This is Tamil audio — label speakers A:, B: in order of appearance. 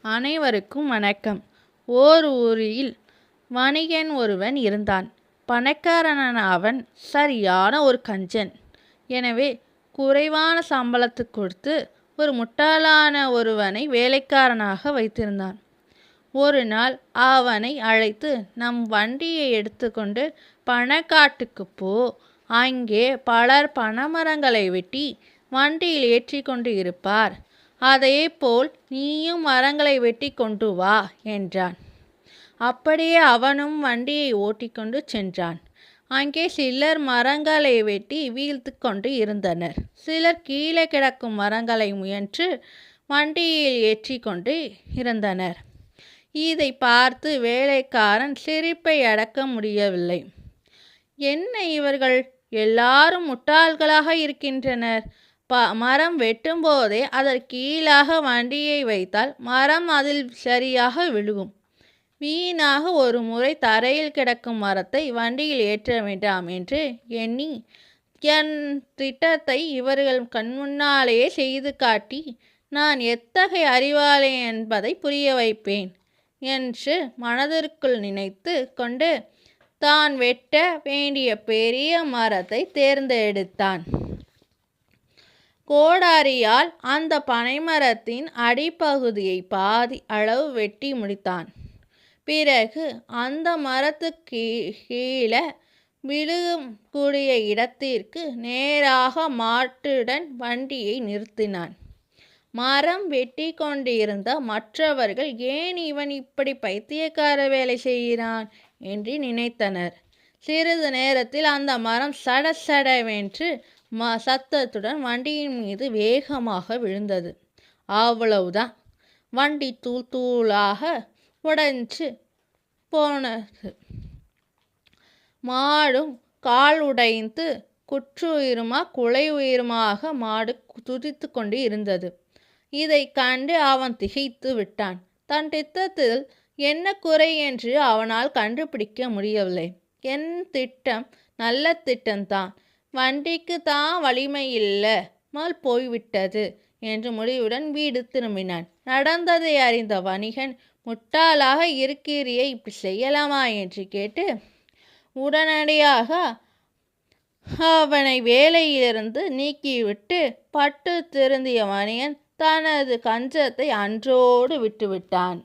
A: அனைவருக்கும் வணக்கம். ஓர் ஊரில் வணிகன் ஒருவன் இருந்தான். பணக்காரனான அவன் சரியான ஒரு கஞ்சன். எனவே குறைவான சம்பளத்துக்கு கொடுத்து ஒரு முட்டாளான ஒருவனை வேலைக்காரனாக வைத்திருந்தான். ஒரு நாள் அவனை அழைத்து, நம் வண்டியை எடுத்துக்கொண்டு பணக்காட்டுக்கு போ. அங்கே பலர் பனைமரங்களை வெட்டி வண்டியில் ஏற்றி கொண்டு இருப்பார். அதேபோல் நீயும் மரங்களை வெட்டி கொண்டு வா என்றான். அப்படியே அவனும் வண்டியை ஓட்டிக்கொண்டு சென்றான். அங்கே சிலர் மரங்களை வெட்டி வீழ்த்து கொண்டு இருந்தனர். சிலர் கீழே கிடக்கும் மரங்களை முயன்று வண்டியில் ஏற்றி கொண்டு இருந்தனர். இதை பார்த்து வேலைக்காரன் சிரிப்பை அடக்க முடியவில்லை. என்ன இவர்கள் எல்லாரும் முட்டாள்களாக இருக்கின்றனர். மரம் வெட்டும் போதே அதற்கு கீழாக வண்டியை வைத்தால் மரம் அதில் சரியாக விழுகும். வீணாக ஒரு முறை தரையில் கிடக்கும் மரத்தை வண்டியில் ஏற்ற வேண்டாம் என்று எண்ணி என் திட்டத்தை இவர்கள் கண்முன்னாலேயே செய்து காட்டி நான் எத்தகைய அறிவாளி என்பதை புரிய வைப்பேன் என்று மனதிற்குள் நினைத்து கொண்டு தான் வெட்ட வேண்டிய பெரிய மரத்தை தேர்ந்தெடுத்தான். கோடாரியால் அந்த பனைமரத்தின் அடிப்பகுதியை பாதி அளவு வெட்டி முடித்தான். பிறகு அந்த மரத்துக்கு கீழே விழுகக்கூடிய இடத்திற்கு நேராக மாட்டுடன் வண்டியை நிறுத்தினான். மரம் வெட்டி கொண்டிருந்த மற்றவர்கள் ஏன் இவன் இப்படி பைத்தியக்கார வேலை செய்கிறான் என்று நினைத்தனர். சிறிது நேரத்தில் அந்த மரம் சடசடவென்று சத்தத்துடன் வண்டியின் மீது வேகமாக விழுந்தது. அவ்வளவுதான், வண்டி தூள் தூளாக உடைஞ்சு போனது. மாடும் கால் உடைந்து குற்றுயிருமா குலை உயிருமாக மாடு துதித்து கொண்டு இருந்தது. இதை கண்டு அவன் திகைத்து விட்டான். தன் திட்டத்தில் என்ன குறை என்று அவனால் கண்டுபிடிக்க முடியவில்லை. என் திட்டம் நல்ல திட்டம்தான், வண்டிக்கு தான் வலிமை இல்லாமல் போய்விட்டது என்று முடிவுடன் வீடு திரும்பினான். நடந்ததை அறிந்த வணிகன், முட்டாளாக இருக்கிறியே, இப்படி செய்யலாமா என்று கேட்டு உடனடியாக அவனை வேலையிலிருந்து நீக்கிவிட்டு பட்டு திருந்திய வணிகன் தனது கஞ்சத்தை அன்றோடு விட்டுவிட்டான்.